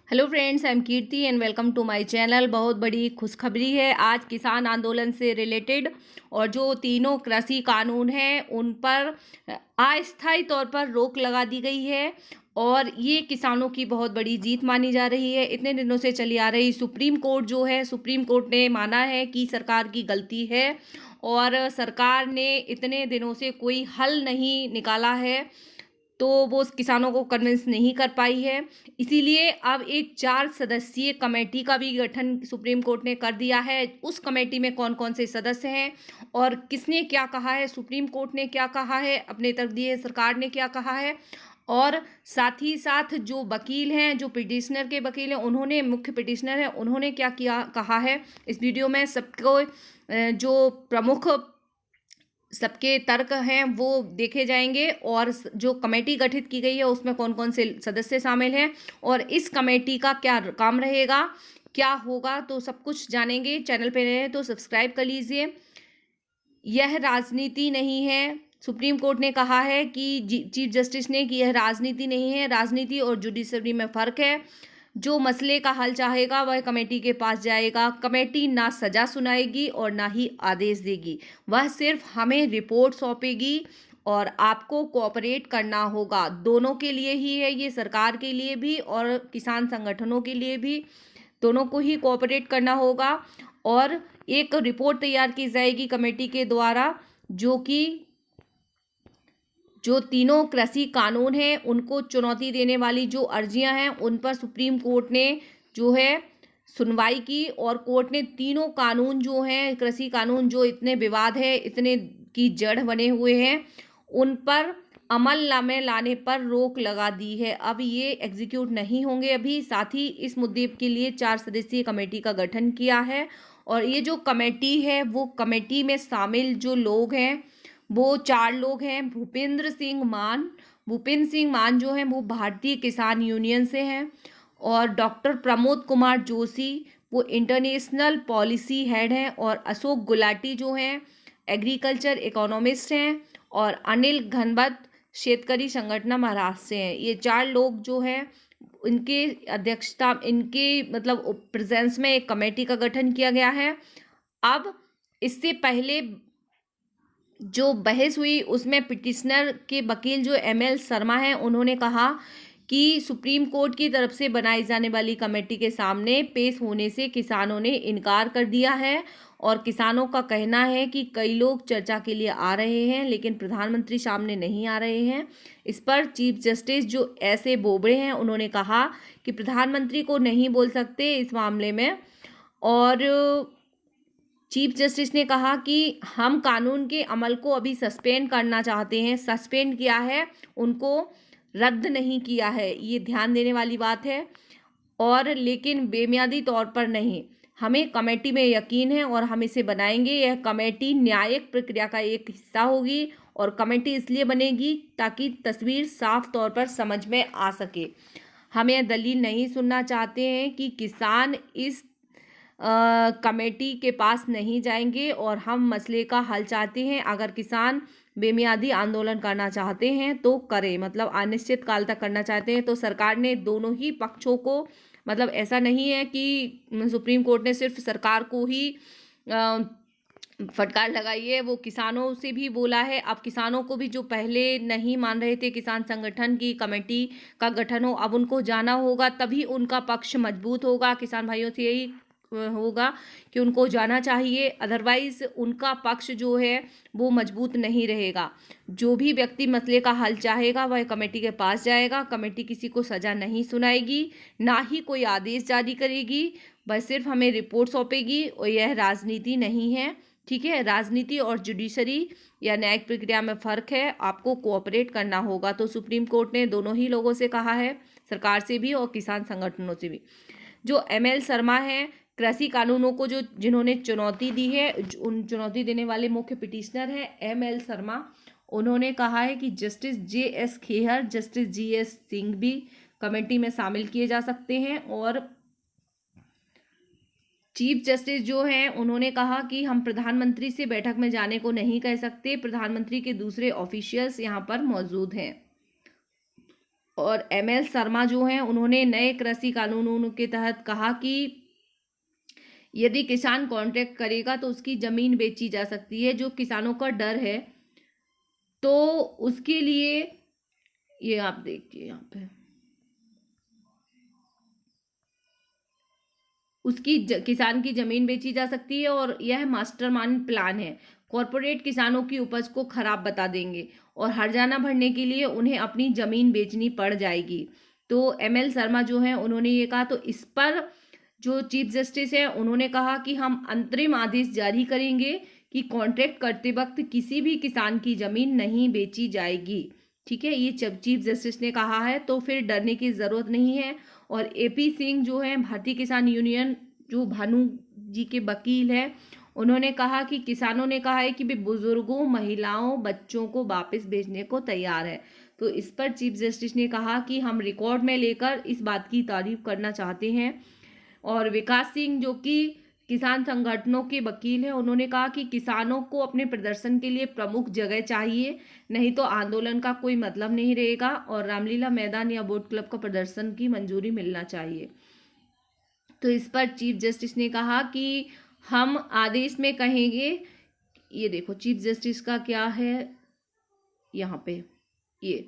Hello friends, I am Kirti and welcome to my channel. बहुत बड़ी खुशखबरी है आज किसान आंदोलन से रिलेटेड। और जो तीनों कृषि कानून हैं उन पर अस्थायी तौर पर रोक लगा दी गई है और ये किसानों की बहुत बड़ी जीत मानी जा रही है। इतने दिनों से चली आ रही सुप्रीम कोर्ट जो है, सुप्रीम कोर्ट ने माना है कि सरकार की गलती है और सरकार ने इतने दिनों से कोई हल नहीं निकाला है, तो वो किसानों को कन्विंस नहीं कर पाई है। इसीलिए अब एक 4 सदस्यीय कमेटी का भी गठन सुप्रीम कोर्ट ने कर दिया है। उस कमेटी में कौन कौन से सदस्य हैं और किसने क्या कहा है, सुप्रीम कोर्ट ने क्या कहा है, अपने तर्क दिए, सरकार ने क्या कहा है, और साथ ही साथ जो वकील हैं, जो पिटिशनर के वकील हैं, उन्होंने, मुख्य पिटिशनर हैं, उन्होंने क्या किया कहा है, इस वीडियो में सबको जो प्रमुख सबके तर्क हैं वो देखे जाएंगे। और जो कमेटी गठित की गई है उसमें कौन कौन से सदस्य शामिल हैं और इस कमेटी का क्या काम रहेगा, क्या होगा, तो सब कुछ जानेंगे। चैनल पे नए हैं तो सब्सक्राइब कर लीजिए। यह राजनीति नहीं है, सुप्रीम कोर्ट ने कहा है कि चीफ जस्टिस ने, कि यह राजनीति नहीं है। राजनीति और जुडिशरी में फ़र्क है। जो मसले का हल चाहेगा वह कमेटी के पास जाएगा। कमेटी ना सजा सुनाएगी और ना ही आदेश देगी, वह सिर्फ हमें रिपोर्ट सौंपेगी और आपको कोऑपरेट करना होगा। दोनों के लिए ही है ये, सरकार के लिए भी और किसान संगठनों के लिए भी, दोनों को ही कोऑपरेट करना होगा। और एक रिपोर्ट तैयार की जाएगी कमेटी के द्वारा, जो तीनों कृषि कानून हैं उनको चुनौती देने वाली जो अर्जियां हैं उन पर सुप्रीम कोर्ट ने जो है सुनवाई की। और कोर्ट ने तीनों कानून जो हैं, कृषि कानून जो इतने विवाद है, इतने की जड़ बने हुए हैं, उन पर अमल में लाने पर रोक लगा दी है। अब ये एग्जीक्यूट नहीं होंगे अभी। साथ ही इस मुद्दे के लिए 4 सदस्यीय कमेटी का गठन किया है। और ये जो कमेटी है, वो कमेटी में शामिल जो लोग हैं वो 4 लोग हैं। भूपेंद्र सिंह मान जो हैं वो भारतीय किसान यूनियन से हैं। और डॉक्टर प्रमोद कुमार जोशी वो इंटरनेशनल पॉलिसी हेड हैं। और अशोक गुलाटी जो हैं एग्रीकल्चर इकोनॉमिस्ट हैं। और अनिल घनवत शेतकरी संगठन महाराष्ट्र से हैं। ये 4 लोग जो हैं, इनके अध्यक्षता, इनके मतलब प्रेजेंस में एक कमेटी का गठन किया गया है। अब इससे पहले जो बहस हुई उसमें पिटिशनर के वकील जो एमएल शर्मा हैं, उन्होंने कहा कि सुप्रीम कोर्ट की तरफ से बनाई जाने वाली कमेटी के सामने पेश होने से किसानों ने इनकार कर दिया है। और किसानों का कहना है कि कई लोग चर्चा के लिए आ रहे हैं लेकिन प्रधानमंत्री सामने नहीं आ रहे हैं। इस पर चीफ जस्टिस जो ऐसे बोबड़े हैं, उन्होंने कहा कि प्रधानमंत्री को नहीं बोल सकते इस मामले में। और चीफ जस्टिस ने कहा कि हम कानून के अमल को अभी सस्पेंड करना चाहते हैं। सस्पेंड किया है, उनको रद्द नहीं किया है, ये ध्यान देने वाली बात है। और लेकिन बेमियादी तौर पर नहीं, हमें कमेटी में यकीन है और हम इसे बनाएंगे। यह कमेटी न्यायिक प्रक्रिया का एक हिस्सा होगी और कमेटी इसलिए बनेगी ताकि तस्वीर साफ तौर पर समझ में आ सके। हम यह दलील नहीं सुनना चाहते हैं कि किसान इस कमेटी के पास नहीं जाएंगे और हम मसले का हल चाहते हैं। अगर किसान बेमियादी आंदोलन करना चाहते हैं तो करें, मतलब अनिश्चित काल तक करना चाहते हैं तो सरकार ने दोनों ही पक्षों को, मतलब ऐसा नहीं है कि सुप्रीम कोर्ट ने सिर्फ सरकार को ही फटकार लगाई है, वो किसानों से भी बोला है। अब किसानों को भी, जो पहले नहीं मान रहे थे किसान संगठन की कमेटी का गठन हो, अब उनको जाना होगा, तभी उनका पक्ष मजबूत होगा। किसान भाइयों से यही होगा कि उनको जाना चाहिए, अदरवाइज उनका पक्ष जो है वो मजबूत नहीं रहेगा। जो भी व्यक्ति मसले का हल चाहेगा वह कमेटी के पास जाएगा। कमेटी किसी को सजा नहीं सुनाएगी, ना ही कोई आदेश जारी करेगी, वह सिर्फ हमें रिपोर्ट सौंपेगी। और यह राजनीति नहीं है, ठीक है। राजनीति और जुडिशरी या न्यायिक प्रक्रिया में फ़र्क है, आपको कोऑपरेट करना होगा। तो सुप्रीम कोर्ट ने दोनों ही लोगों से कहा है, सरकार से भी और किसान संगठनों से भी। जो एमएल शर्मा हैं, कृषि कानूनों को जिन्होंने चुनौती दी है, उन चुनौती देने वाले मुख्य पिटिशनर हैं एमएल शर्मा, उन्होंने कहा है कि justice JS Khehar, justice GS Singh भी कमेटी में शामिल किए जा सकते हैं। और चीफ जस्टिस जो हैं उन्होंने कहा कि हम प्रधानमंत्री से बैठक में जाने को नहीं कह सकते, प्रधानमंत्री के दूसरे ऑफिशियल्स यहाँ पर मौजूद हैं। और ML शर्मा जो हैं उन्होंने नए कृषि कानूनों के तहत कहा कि यदि किसान कॉन्ट्रैक्ट करेगा तो उसकी जमीन बेची जा सकती है। जो किसानों का डर है तो उसके लिए ये आप देखिए यहाँ पे उसकी किसान की जमीन बेची जा सकती है और यह मास्टरमाइंड प्लान है। कॉरपोरेट किसानों की उपज को खराब बता देंगे और हर्जाना भरने के लिए उन्हें अपनी जमीन बेचनी पड़ जाएगी। तो ML शर्मा जो हैं उन्होंने ये कहा। तो इस पर जो चीफ जस्टिस है उन्होंने कहा कि हम अंतरिम आदेश जारी करेंगे कि कॉन्ट्रैक्ट करते वक्त किसी भी किसान की जमीन नहीं बेची जाएगी। ठीक है, ये चीफ जस्टिस ने कहा है तो फिर डरने की जरूरत नहीं है। और AP सिंह जो है भारतीय किसान यूनियन जो भानु जी के वकील है उन्होंने कहा कि किसानों ने कहा है कि वे बुजुर्गों, महिलाओं, बच्चों को वापस भेजने को तैयार है। तो इस पर चीफ जस्टिस ने कहा कि हम रिकॉर्ड में लेकर इस बात की तारीफ करना चाहते हैं। और विकास सिंह जो कि किसान संगठनों के वकील हैं उन्होंने कहा कि किसानों को अपने प्रदर्शन के लिए प्रमुख जगह चाहिए, नहीं तो आंदोलन का कोई मतलब नहीं रहेगा और रामलीला मैदान या बोट क्लब का प्रदर्शन की मंजूरी मिलना चाहिए। तो इस पर चीफ जस्टिस ने कहा कि हम आदेश में कहेंगे, ये देखो चीफ जस्टिस का क्या है यहाँ पे, ये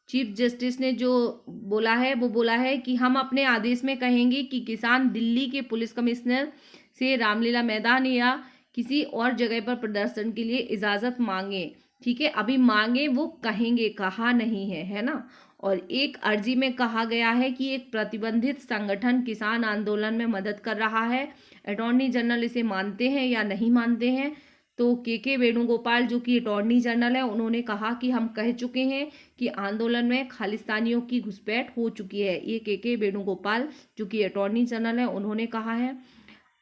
चीफ जस्टिस ने जो बोला है वो बोला है कि हम अपने आदेश में कहेंगे कि किसान दिल्ली के पुलिस कमिश्नर से रामलीला मैदान या किसी और जगह पर प्रदर्शन के लिए इजाजत मांगे। ठीक है, अभी मांगे, वो कहेंगे, कहा नहीं है ना। और एक अर्जी में कहा गया है कि एक प्रतिबंधित संगठन किसान आंदोलन में मदद कर रहा है। अटॉर्नी जनरल इसे मानते हैं या नहीं मानते हैं। तो के वेणुगोपाल जो कि अटॉर्नी जनरल है उन्होंने कहा कि हम कह चुके हैं कि आंदोलन में खालिस्तानियों की घुसपैठ हो चुकी है। ये के वेणुगोपाल जो कि अटॉर्नी जनरल है उन्होंने कहा है।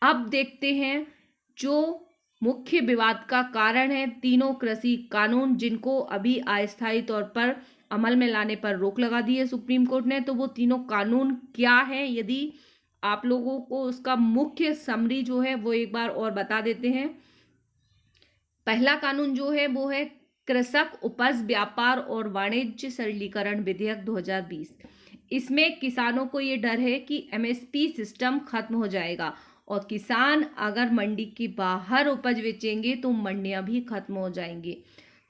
अब देखते हैं जो मुख्य विवाद का कारण है तीनों कृषि कानून जिनको अभी अस्थायी तौर पर अमल में लाने पर रोक लगा दी है सुप्रीम कोर्ट ने। तो वो तीनों कानून क्या है, यदि आप लोगों को उसका मुख्य समरी जो है वो एक बार और बता देते हैं। पहला कानून जो है वो है कृषक उपज व्यापार और वाणिज्य सरलीकरण विधेयक 2020। इसमें किसानों को ये डर है कि MSP सिस्टम खत्म हो जाएगा और किसान अगर मंडी के बाहर उपज बेचेंगे तो मंडियां भी खत्म हो जाएंगी।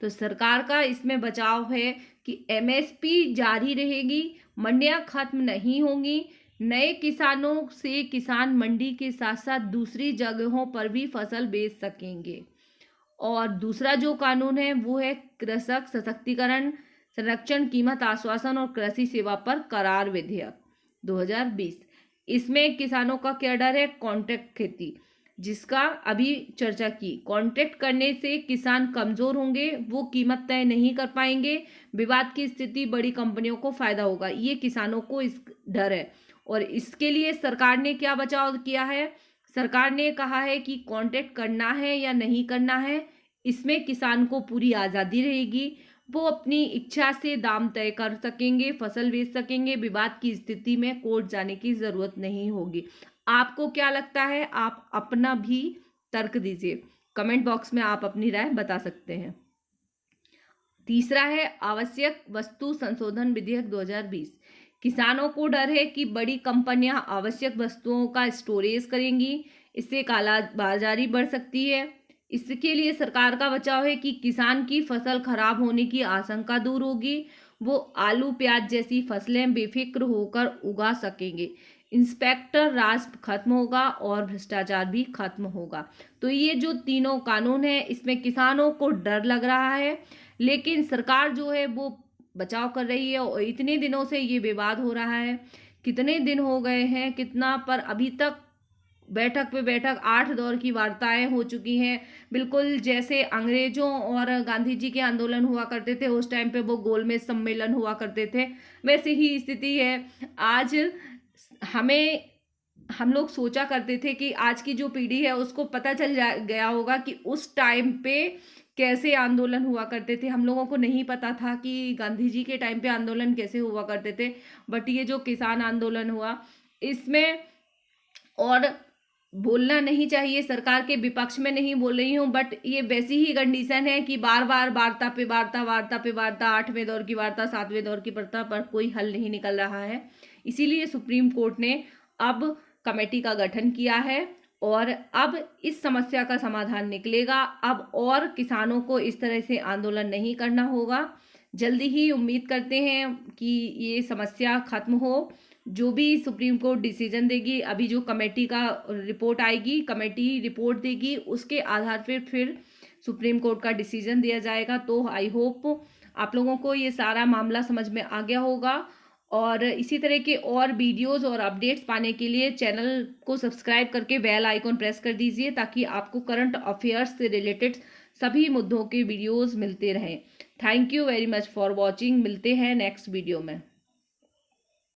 तो सरकार का इसमें बचाव है कि MSP जारी रहेगी, मंडियां खत्म नहीं होंगी। नए किसानों से किसान मंडी के साथ साथ दूसरी जगहों पर भी फसल बेच सकेंगे। और दूसरा जो कानून है वो है कृषक सशक्तिकरण, संरक्षण, कीमत आश्वासन और कृषि सेवा पर करार विधेयक 2020। इसमें किसानों का क्या डर है, कॉन्ट्रैक्ट खेती, जिसका अभी चर्चा की। कॉन्ट्रैक्ट करने से किसान कमजोर होंगे, वो कीमत तय नहीं कर पाएंगे, विवाद की स्थिति बड़ी कंपनियों को फायदा होगा, ये किसानों को इस डर है। और इसके लिए सरकार ने क्या बचाव किया है, सरकार ने कहा है कि कॉन्ट्रैक्ट करना है या नहीं करना है, इसमें किसान को पूरी आज़ादी रहेगी। वो अपनी इच्छा से दाम तय कर सकेंगे, फसल बेच सकेंगे, विवाद की स्थिति में कोर्ट जाने की जरूरत नहीं होगी। आपको क्या लगता है, आप अपना भी तर्क दीजिए, कमेंट बॉक्स में आप अपनी राय बता सकते हैं। तीसरा है आवश्यक वस्तु संशोधन विधेयक 2020। किसानों को डर है कि बड़ी कंपनियां आवश्यक वस्तुओं का स्टोरेज करेंगी, इससे कालाबाजारी बढ़ सकती है। इसके लिए सरकार का बचाव है कि किसान की फसल खराब होने की आशंका दूर होगी, वो आलू प्याज जैसी फसलें बेफिक्र होकर उगा सकेंगे, इंस्पेक्टर राज खत्म होगा और भ्रष्टाचार भी खत्म होगा। तो ये जो तीनों कानून है इसमें किसानों को डर लग रहा है, लेकिन सरकार जो है वो बचाव कर रही है। और इतने दिनों से ये विवाद हो रहा है, कितने दिन हो गए हैं, कितना, पर अभी तक बैठक पे बैठक 8 दौर की वार्ताएं हो चुकी हैं। बिल्कुल जैसे अंग्रेजों और गांधी जी के आंदोलन हुआ करते थे उस टाइम पे वो गोलमेज सम्मेलन हुआ करते थे, वैसे ही स्थिति है आज। हम लोग सोचा करते थे कि आज की जो पीढ़ी है उसको पता चल गया होगा कि उस टाइम पे कैसे आंदोलन हुआ करते थे। हम लोगों को नहीं पता था कि गांधी जी के टाइम पे आंदोलन कैसे हुआ करते थे, बट ये जो किसान आंदोलन हुआ इसमें और बोलना नहीं चाहिए, सरकार के विपक्ष में नहीं बोल रही हूँ, बट ये वैसी ही कंडीशन है कि बार बार वार्ता पे वार्ता, वार्ता पे वार्ता, 8वें दौर की वार्ता, 7वें दौर की वार्ता, पर कोई हल नहीं निकल रहा है। इसीलिए सुप्रीम कोर्ट ने अब कमेटी का गठन किया है और अब इस समस्या का समाधान निकलेगा। अब और किसानों को इस तरह से आंदोलन नहीं करना होगा। जल्दी ही उम्मीद करते हैं कि ये समस्या खत्म हो। जो भी सुप्रीम कोर्ट डिसीजन देगी, अभी जो कमेटी का रिपोर्ट आएगी, कमेटी रिपोर्ट देगी, उसके आधार पर फिर सुप्रीम कोर्ट का डिसीजन दिया जाएगा। तो आई होप आप लोगों को ये सारा मामला समझ में आ गया होगा। और इसी तरह के और वीडियोस और अपडेट्स पाने के लिए चैनल को सब्सक्राइब करके बेल आइकॉन प्रेस कर दीजिए, ताकि आपको करंट अफेयर्स से रिलेटेड सभी मुद्दों के वीडियोस मिलते रहें। Thank you very much for watching. मिलते हैं नेक्स्ट वीडियो में।